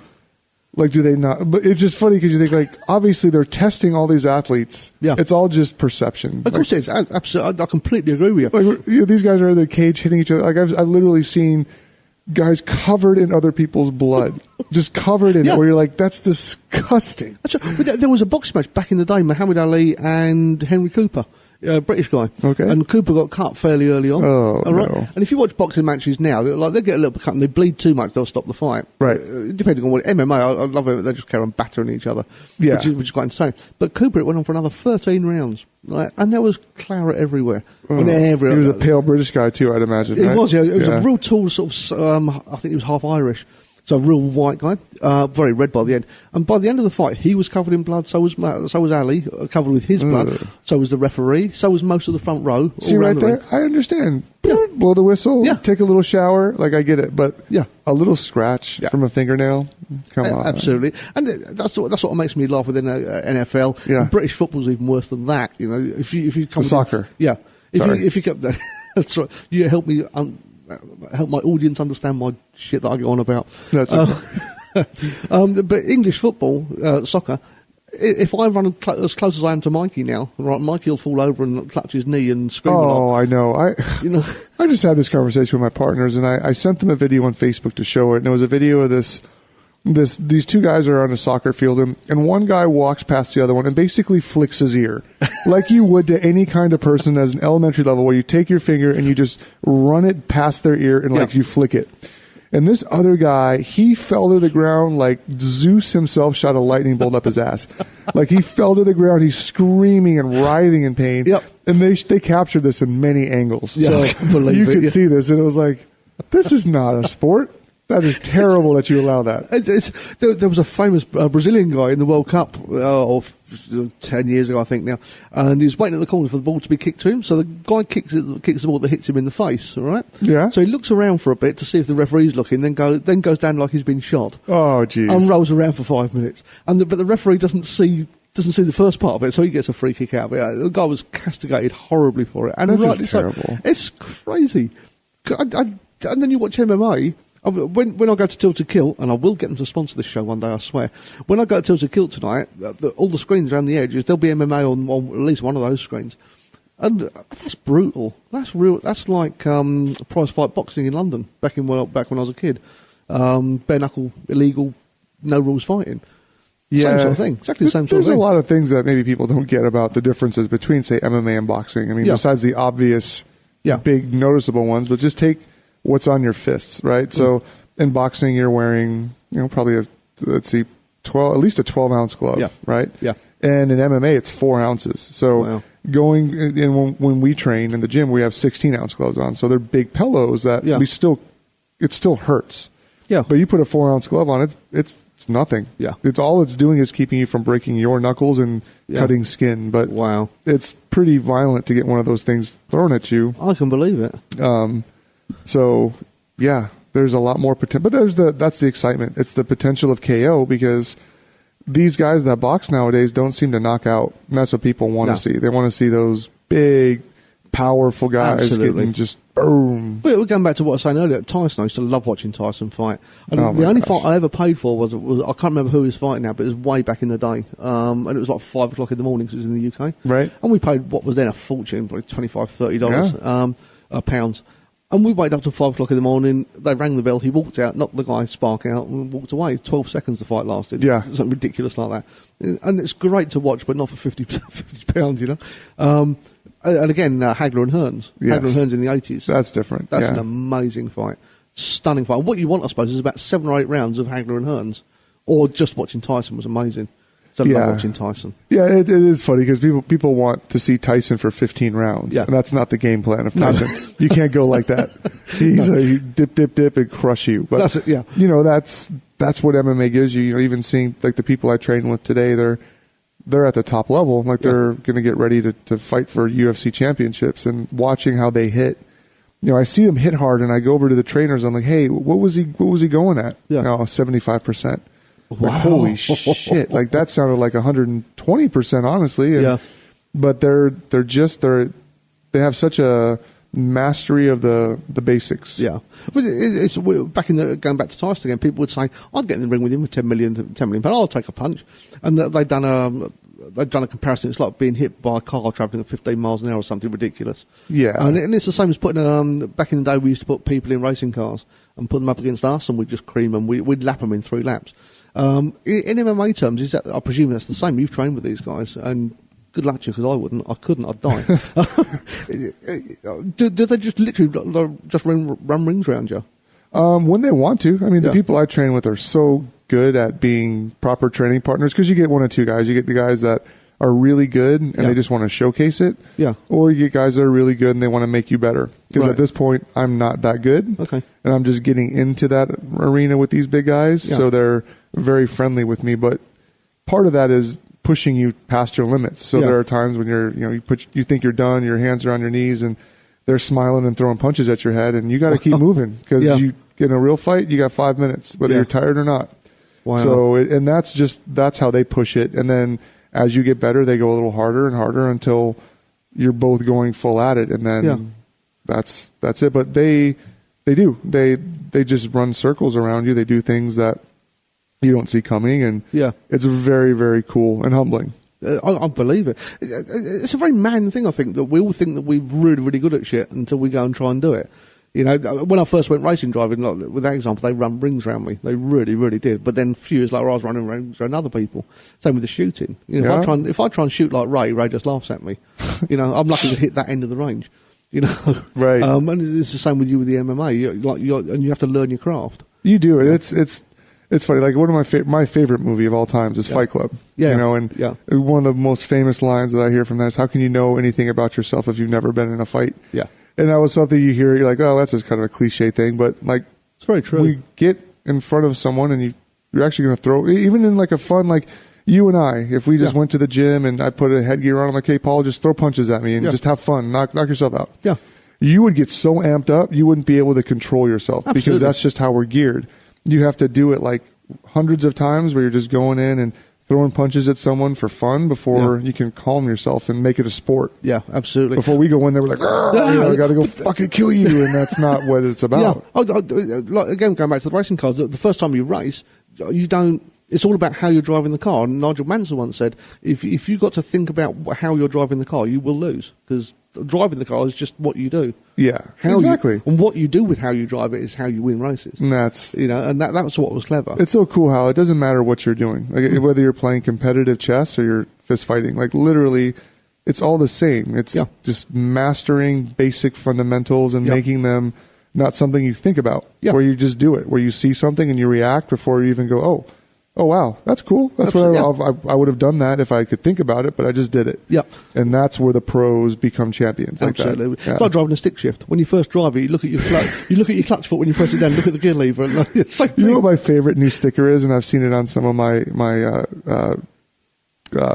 Like, do they not? But it's just funny because you think, like, obviously they're testing all these athletes. Yeah. It's all just perception. Of course it is. Absolutely. I completely agree with you. Like, these guys are in the cage hitting each other. Like, I've literally seen guys covered in other people's blood. Just covered in it, where you're like, that's disgusting. There was a boxing match back in the day, Muhammad Ali and Henry Cooper. British guy. Okay. And Cooper got cut fairly early on. Oh, no. And if you watch boxing matches now, they get a little bit cut and they bleed too much, they'll stop the fight. Right. Depending on what MMA, I love it. They just carry on battering each other. Yeah. Which is quite insane. But Cooper, it went on for another 13 rounds. Right? And there was claret everywhere. He was a pale British guy too, I'd imagine. He right? was, yeah. He was a real tall sort of, I think he was half Irish. So a real white guy, very red by the end. And by the end of the fight, he was covered in blood. So was Ali, covered with his blood. So was the referee. So was most of the front row. See right there, I understand. Blow the whistle. Take a little shower. Like I get it, but a little scratch from a fingernail. Come on, absolutely. And that's what makes me laugh within NFL. Yeah. British football's even worse than that. You know, if you come soccer. If you kept that's right. You help me. Help my audience understand my shit that I get on about. That's okay. But English football, soccer, if I run as close as I am to Mikey now, right, Mikey will fall over and clutch his knee and scream. Oh, I know. I just had this conversation with my partners, and I sent them a video on Facebook to show it, and it was a video of these two guys are on a soccer field, and one guy walks past the other one and basically flicks his ear like you would to any kind of person as an elementary level, where you take your finger and you just run it past their ear and like you flick it. And this other guy, he fell to the ground like Zeus himself shot a lightning bolt up his ass. Like he fell to the ground, he's screaming and writhing in pain. Yep. And they captured this in many angles. Yeah, so you could see this, and it was like, This is not a sport. That is terrible that you allow that. There was a famous Brazilian guy in the World Cup 10 years ago, I think now, and he was waiting at the corner for the ball to be kicked to him. So the guy kicks the ball that hits him in the face, all right? Yeah. So he looks around for a bit to see if the referee's looking, then goes down like he's been shot. Oh, jeez. And rolls around for 5 minutes. But the referee doesn't see the first part of it, so he gets a free kick out of it. The guy was castigated horribly for it. And this rightly is terrible. So. It's crazy. And then you watch MMA. When I go to Tilted Kilt, and I will get them to sponsor this show one day, I swear. When I go to Tilted Kilt tonight, all the screens around the edges, there'll be MMA on at least one of those screens. And that's brutal. That's real. That's like prize fight boxing in London back when I was a kid. Bare knuckle, illegal, no rules fighting. Yeah. Same sort of thing. Exactly the same sort of thing. There's a lot of things that maybe people don't get about the differences between, say, MMA and boxing. I mean, besides the obvious, big, noticeable ones, but just take what's on your fists, right? So in boxing, you're wearing, probably at least a 12-ounce glove, right? Yeah. And in MMA, it's 4 ounces. So going in when we train in the gym, we have 16-ounce gloves on. So they're big pillows that it still hurts. Yeah. But you put a 4-ounce glove on, it's nothing. Yeah. All it's doing is keeping you from breaking your knuckles and cutting skin. But it's pretty violent to get one of those things thrown at you. I can believe it. So, there's a lot more potential. But that's the excitement. It's the potential of KO because these guys that box nowadays don't seem to knock out. And that's what people want to see. They want to see those big, powerful guys getting just boom. But we're going back to what I was saying earlier. Tyson, I used to love watching Tyson fight. And the only fight I ever paid for was I can't remember who he was fighting now, but it was way back in the day. And it was like 5 o'clock in the morning because it was in the UK. Right. And we paid what was then a fortune, probably $25, $30 pounds. And we waited up till 5 o'clock in the morning. They rang the bell. He walked out, knocked the guy's spark out, and walked away. 12 seconds the fight lasted. Yeah. Something ridiculous like that. And it's great to watch, but not for £50, And again, Hagler and Hearns. Yes. Hagler and Hearns in the 80s. That's different. That's an amazing fight. Stunning fight. And what you want, I suppose, is about 7 or 8 rounds of Hagler and Hearns. Or just watching Tyson was amazing. So I love watching Tyson. Yeah, it is funny because people want to see Tyson for 15 rounds. Yeah. And that's not the game plan of Tyson. No. You can't go like that. He dip, and crush you. But, that's it, that's what MMA gives you. Even seeing like the people I train with today, they're at the top level. Like they're going to get ready to fight for UFC championships and watching how they hit. I see them hit hard and I go over to the trainers. I'm like, hey, what was he going at? Yeah. 75%. Wow. Like, holy shit. Like that sounded like 120%, honestly. But they have such a mastery of the basics. Yeah. But it's going back to Tyson again, people would say, I'd get in the ring with him with 10 million pounds, I'll take a punch. And they've done a comparison. It's like being hit by a car travelling at 15 miles an hour or something ridiculous. Yeah. And it's the same as putting, back in the day we used to put people in racing cars and put them up against us and we'd just cream them. We'd lap them in 3 laps. In MMA terms, I presume that's the same. You've trained with these guys, and good luck to you because I wouldn't. I couldn't. I'd die. do they just literally just run rings around you? When they want to. I mean, the people I train with are so good at being proper training partners because you get 1 or 2 guys. You get the guys that are really good and they just want to showcase it. Yeah. Or you get guys that are really good and they want to make you better. Because at this point, I'm not that good. Okay. And I'm just getting into that arena with these big guys. Yeah. So they're very friendly with me. But part of that is pushing you past your limits. So there are times when you think you're done, your hands are on your knees and they're smiling and throwing punches at your head and you got to keep moving because you get in a real fight, you got 5 minutes, whether you're tired or not. Wow. So, and that's how they push it. And then as you get better, they go a little harder and harder until you're both going full at it. And then that's it. But they just run circles around you. They do things that you don't see coming. And it's very, very cool and humbling. I believe it. It's a very man thing, I think, that we all think that we're really, really good at shit until we go and try and do it. When I first went racing driving, like, with that example, they run rings around me. They really, really did. But then a few years later, I was running rings around other people. Same with the shooting. If I try and shoot like Ray just laughs at me. I'm lucky to hit that end of the range. Right. And it's the same with you with the MMA. And you have to learn your craft. You do. It's funny. Like one of my favorite movie of all times is Fight Club. Yeah. One of the most famous lines that I hear from that is, "How can you know anything about yourself if you've never been in a fight?" Yeah. And that was something you hear, you're like, oh, that's just kind of a cliche thing. But like, It's very true. we get in front of someone and you're actually going to throw, even in like a fun, like you and I, if we just went to the gym and I put a headgear on, I'm like, hey, Paul, just throw punches at me and just have fun. Knock yourself out. Yeah. You would get so amped up, you wouldn't be able to control yourself because that's just how we're geared. You have to do it like hundreds of times where you're just going in and throwing punches at someone for fun before you can calm yourself and make it a sport. Yeah, absolutely. Before we go in there, we're like, I got to go fucking kill you. And that's not what it's about. Like, again, going back to the racing cars, the first time you race, you don't. It's all about how you're driving the car. And Nigel Mansell once said, if you got to think about how you're driving the car, you will lose, because driving the car is just what you do. Yeah, exactly. And what you do with how you drive it is how you win races. And that's, and that's what was clever. It's so cool how it doesn't matter what you're doing, like whether you're playing competitive chess or you're fist fighting. Like literally, it's all the same. It's just mastering basic fundamentals and making them not something you think about. Where you just do it. Where you see something and you react before you even go, oh wow, that's cool. That's what I would have done that if I could think about it, but I just did it. Yeah, and that's where the pros become champions. Like absolutely, that. It's like driving a stick shift. When you first drive it, you look at your clutch foot when you press it down. Look at the gear lever. And it's same thing. You know what my favorite new sticker is, and I've seen it on some of my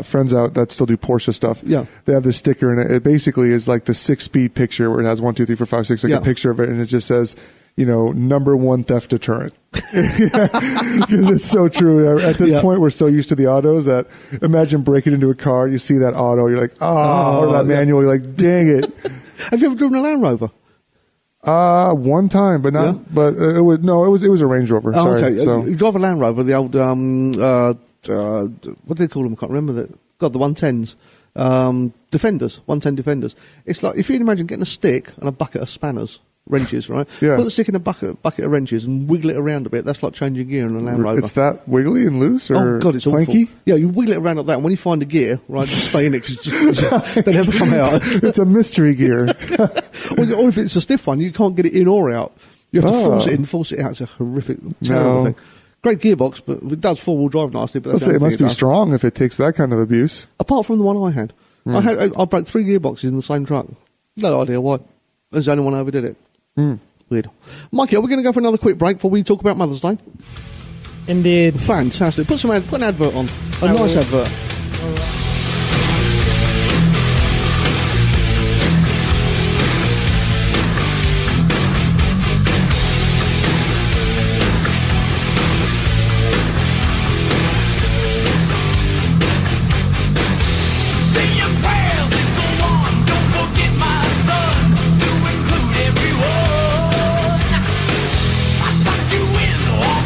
friends out that still do Porsche stuff. Yeah, they have this sticker, and it basically is like the 6-speed picture where it has 1, 2, 3, 4, 5, 6, like a picture of it, and it just says, #1 theft deterrent. Because it's so true. At this point, we're so used to the autos that imagine breaking into a car, you see that auto, you're like, or that manual, you're like, dang it. Have you ever driven a Land Rover? One time, but not. But it was a Range Rover. Sorry. Okay. So You drive a Land Rover, the old what do they call them? I can't remember that. God, the 110s. Defenders, 110 Defenders. It's like, if you can imagine getting a stick and a bucket of spanners, wrenches, right? Yeah. Put the stick in a bucket of wrenches and wiggle it around a bit. That's like changing gear in a Land Rover. It's that wiggly and loose, or oh god, it's clanky? Awful. Yeah, you wiggle it around like that, and when you find a gear, right, just stay in it because they never come out. It's a mystery gear. Or if it's a stiff one, you can't get it in or out. You have to force it in, force it out. It's a horrific, terrible thing. Great gearbox, but it does four-wheel drive nicely. But it must be strong if it takes that kind of abuse. Apart from the one I had. I broke 3 gearboxes in the same truck. No idea why. That's the only one I ever did it. Weird. Mikey, are we going to go for another quick break before we talk about Mother's Day? Indeed. Fantastic. Put an advert on. A nice advert.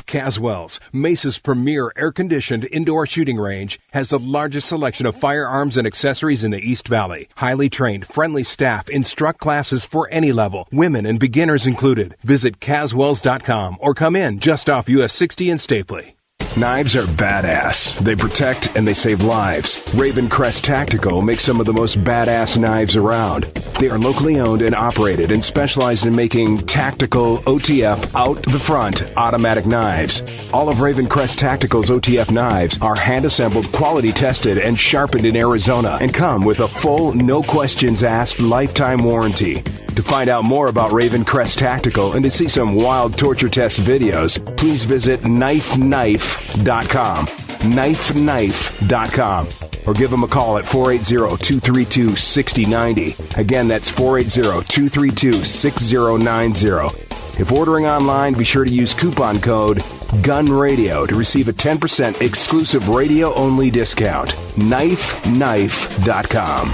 Caswells, Mesa's premier air-conditioned indoor shooting range, has the largest selection of firearms and accessories in the East Valley. Highly trained, friendly staff instruct classes for any level, women and beginners included. Visit Caswells.com or come in just off US 60 in Stapley. Knives are badass. They protect and they save lives. Raven Crest Tactical makes some of the most badass knives around. They are locally owned and operated and specialized in making tactical OTF out the front automatic knives. All of Raven Crest Tactical's OTF knives are hand-assembled, quality tested, and sharpened in Arizona and come with a full, no questions asked lifetime warranty. To find out more about Raven Crest Tactical and to see some wild torture test videos, please visit knifeknife.com. knifeknife.com, or give them a call at 480-232-6090. Again, that's 480-232-6090. If ordering online, be sure to use coupon code GUNRADIO to receive a 10% exclusive radio-only discount. knifeknife.com.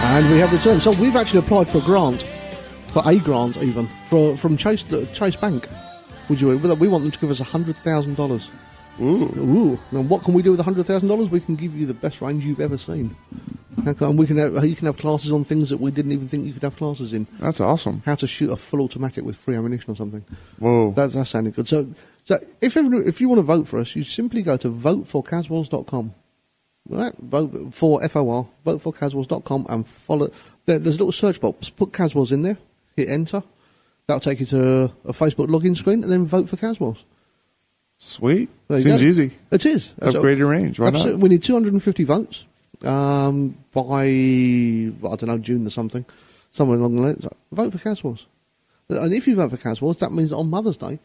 And we have returned. So we've actually applied for a grant even, from Chase Bank. We want them to give us $100,000. Ooh. Now, what can we do with $100,000? We can give you the best range you've ever seen. You can have classes on things that we didn't even think you could have classes in. That's awesome. How to shoot a full automatic with free ammunition or something. Whoa. That sounded good. So if you want to vote for us, you simply go to voteforcaswells.com. Right, vote for voteforcaswells.com and follow. There's a little search box. Put Caswells in there. Hit enter. That'll take you to a Facebook login screen, and then vote for Caswells. Sweet. There you Seems go. easy. It is. Upgrade your range. Why not? We need 250 votes by, I don't know, June or something. Somewhere along the lines. Vote for Caswells. And if you vote for Caswells, that means that on Mother's Day,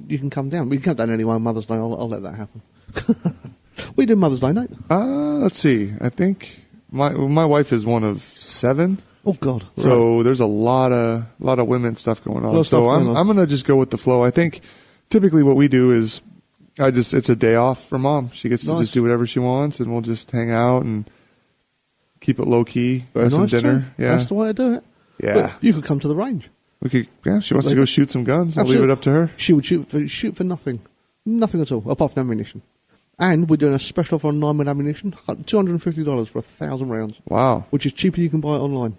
you can come down. We can come down anyway on Mother's Day. I'll let that happen. We do Mother's Day night. Let's see. I think my wife is one of 7. Oh God! So there's a lot of women stuff going on. So I'm gonna just go with the flow. I think typically what we do is it's a day off for Mom. She gets to just do whatever she wants, and we'll just hang out and keep it low key. Very have some nice, dinner. too. Yeah, That's the way to do it. Yeah. But you could come to the range. we could. Yeah, she wants to go shoot some guns. I'll leave it up to her. She would shoot for nothing at all, apart from ammunition. And we're doing a special offer on 9mm ammunition, $250 for 1,000 rounds. Wow, Which is cheaper. You can buy it online.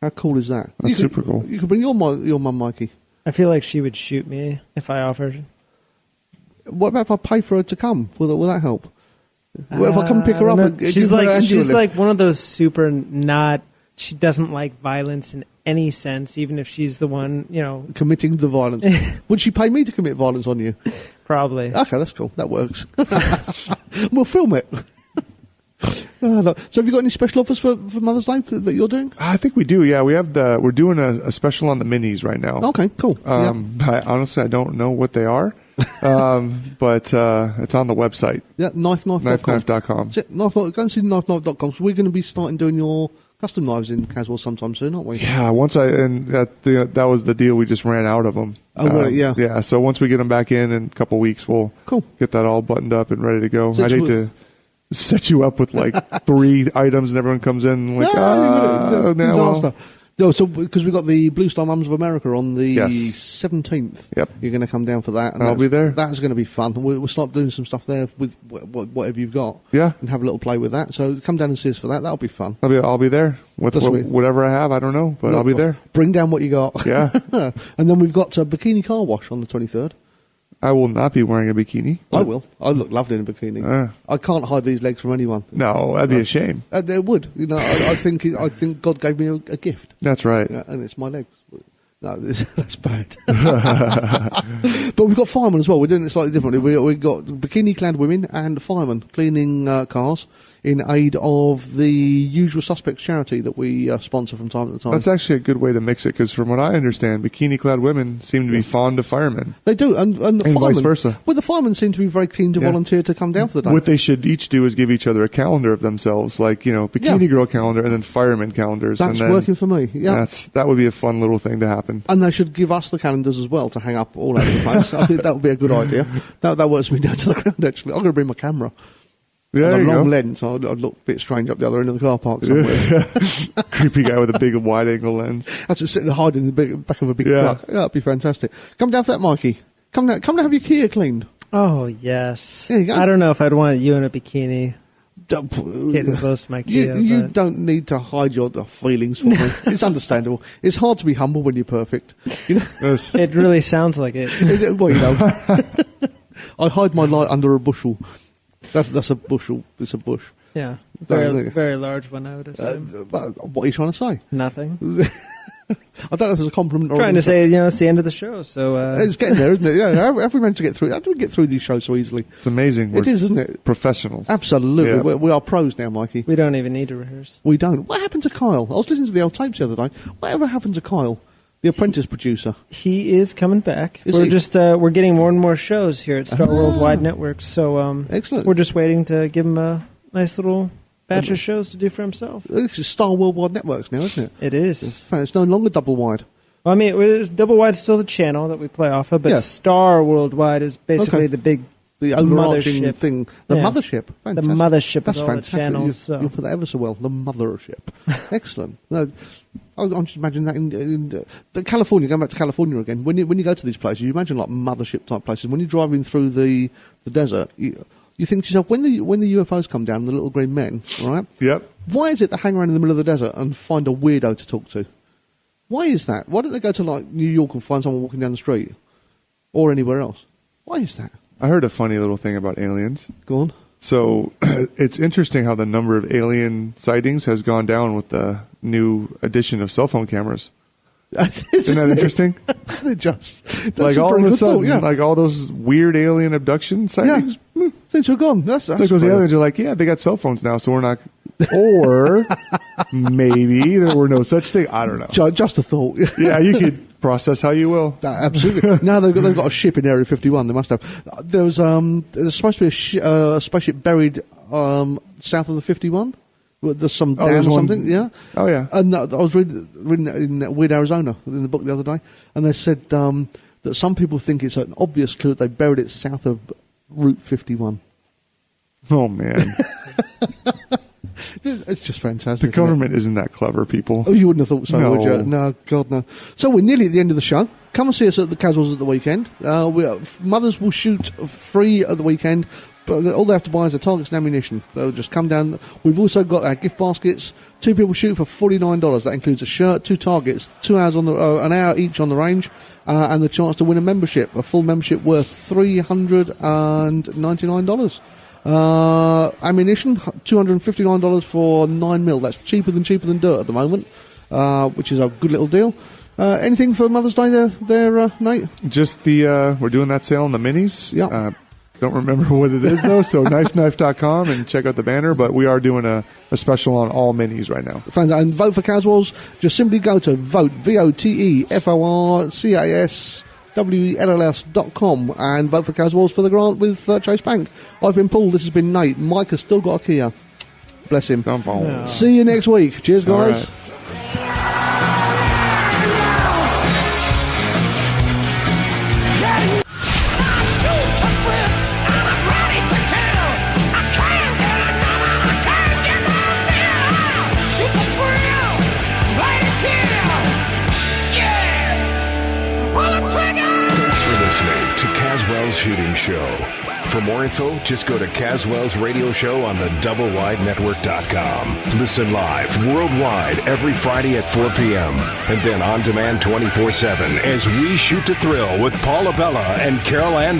How cool is that? That's super cool. You could bring your mum, Mikey. I feel like she would shoot me if I offered. What about if I pay for her to come? Will that help? What if I come pick her up? And She's like one of those super not. She doesn't like violence in any sense, even if she's the one, committing the violence. Would she pay me to commit violence on you? Probably. Okay, that's cool. That works. We'll film it. So have you got any special offers for Mother's Day that you're doing? I think we do. Yeah, we're doing a special on the minis right now. Okay, cool. Honestly, I don't know what they are, but it's on the website. Yeah, knifeknife.com. Go and see knifeknife.com. So we're going to be starting doing your custom knives in Caswell sometime soon, aren't we? Yeah, that was the deal. We just ran out of them. Oh, really? Yeah. Yeah, so once we get them back in a couple weeks, we'll get that all buttoned up and ready to go. I'd hate to set you up with like 3 items and everyone comes in like, disaster. No, so because we've got the Blue Star Mums of America on the 17th. Yep. You're going to come down for that. And I'll be there. That's going to be fun. We'll start doing some stuff there with whatever you've got. Yeah. And have a little play with that. So come down and see us for that. That'll be fun. I'll be there with whatever I have. I don't know, but I'll be there. Bring down what you got. Yeah. And then we've got a bikini car wash on the 23rd. I will not be wearing a bikini. I will. I look lovely in a bikini. I can't hide these legs from anyone. No, that'd be a shame. It would. I think God gave me a gift. That's right. And it's my legs. No, that's bad. But we've got firemen as well. We're doing it slightly differently. We've got bikini-clad women and firemen cleaning cars in aid of the Usual Suspects charity that we sponsor from time to time. That's actually a good way to mix it, because from what I understand, bikini-clad women seem to be fond of firemen. They do, and the firemen, vice versa. Well, the firemen seem to be very keen to volunteer to come down for the day. What they should each do is give each other a calendar of themselves, like, bikini girl calendar and then fireman calendars. That's working for me. Yeah, that would be a fun little thing to happen. And they should give us the calendars as well to hang up all over the place. I think that would be a good idea. That works me down to the ground, actually. I'm going to bring my camera. Yeah, a long go. lens, so I'd look a bit strange up the other end of the car park somewhere. Creepy guy with a big wide-angle lens. That's just sitting hiding in the back of a big truck. Yeah, that'd be fantastic. Come down for that, Mikey. Come down to have your Kia cleaned. Oh, yes. There you go. I don't know if I'd want you in a bikini getting close to my Kia. You don't need to hide your feelings for me. It's understandable. It's hard to be humble when you're perfect. It really sounds like it. Well, I hide my light under a bushel. That's a bushel. It's a bush. Yeah. Very large one, I would assume. What are you trying to say? Nothing. I don't know if there's a compliment or trying to say, it's the end of the show, so... It's getting there, isn't it? Yeah, how have we managed to get through? How do we get through these shows so easily? It's amazing. It is, isn't it? Professionals. Absolutely. Yeah. We are pros now, Mikey. We don't even need to rehearse. We don't. What happened to Kyle? I was listening to the old tapes the other day. Whatever happened to Kyle, the Apprentice producer? He is coming back. We're getting more and more shows here at Star Worldwide Networks, so excellent. We're just waiting to give him a nice little batch of shows to do for himself. It's Star Worldwide Networks now, isn't it? It is. It's no longer double wide. Well, I mean, Double Wide's still the channel that we play off of, but Star Worldwide is basically the overarching mothership thing. The mothership. Fantastic. The mothership That's of all fantastic. the channels. You put that ever so well. The mothership. Excellent. No, I'm just imagining that in the California, going back to California again, when you go to these places, you imagine like mothership type places. When you're driving through the desert, you think to yourself, when the UFOs come down, the little green men, all right? Yep. Why is it they hang around in the middle of the desert and find a weirdo to talk to? Why is that? Why don't they go to like New York and find someone walking down the street or anywhere else? Why is that? I heard a funny little thing about aliens. Go on. So it's interesting how the number of alien sightings has gone down with the new addition of cell phone cameras. Isn't that interesting? It just Like all of a sudden, yeah. like all those weird alien abduction sightings. Seems to have gone. That's It's like those aliens are like, yeah, they got cell phones now, so we're not. Or maybe there were no such thing. I don't know. Just a thought. Yeah, you could process how you will. Absolutely. Now they've got a ship in Area 51. They must have. There's supposed to be a spaceship buried south of the 51. There's some dam or something. Yeah. Oh yeah. And I was reading that in Weird Arizona in the book the other day, and they said that some people think it's an obvious clue that they buried it south of Route 51. Oh man. It's just fantastic. The government isn't that clever, people. Oh, you wouldn't have thought so, No. would you? No, God, no. So we're nearly at the end of the show. Come and see us at the Caswells at the weekend. Mothers will shoot free at the weekend, but all they have to buy is the targets and ammunition. They'll just come down. We've also got our gift baskets. 2 people shoot for $49. That includes a shirt, 2 targets, 2 hours on the an hour each on the range, and the chance to win a membership, a full membership worth $399. Ammunition, $259 for 9mm. That's cheaper than dirt at the moment, which is a good little deal. Anything for Mother's Day there, Nate? Just the we're doing that sale on the minis. Yeah. Don't remember what it is though. So knifeknife.com and check out the banner. But we are doing a special on all minis right now. And vote for Caswells. Just simply go to votevoteforcaswells.com and vote for Caswells for the grant with Chase Bank. I've been Paul. This has been Nate. Mike has still got a Kia. Bless him. Yeah. See you next week. Cheers, guys. Caswell's Shooting Show. For more info, just go to Caswell's Radio Show on the DoubleWideNetwork.com. Listen live worldwide every Friday at 4 p.m. and then on demand 24/7 as we shoot to thrill with Paul Abella and Carol Ann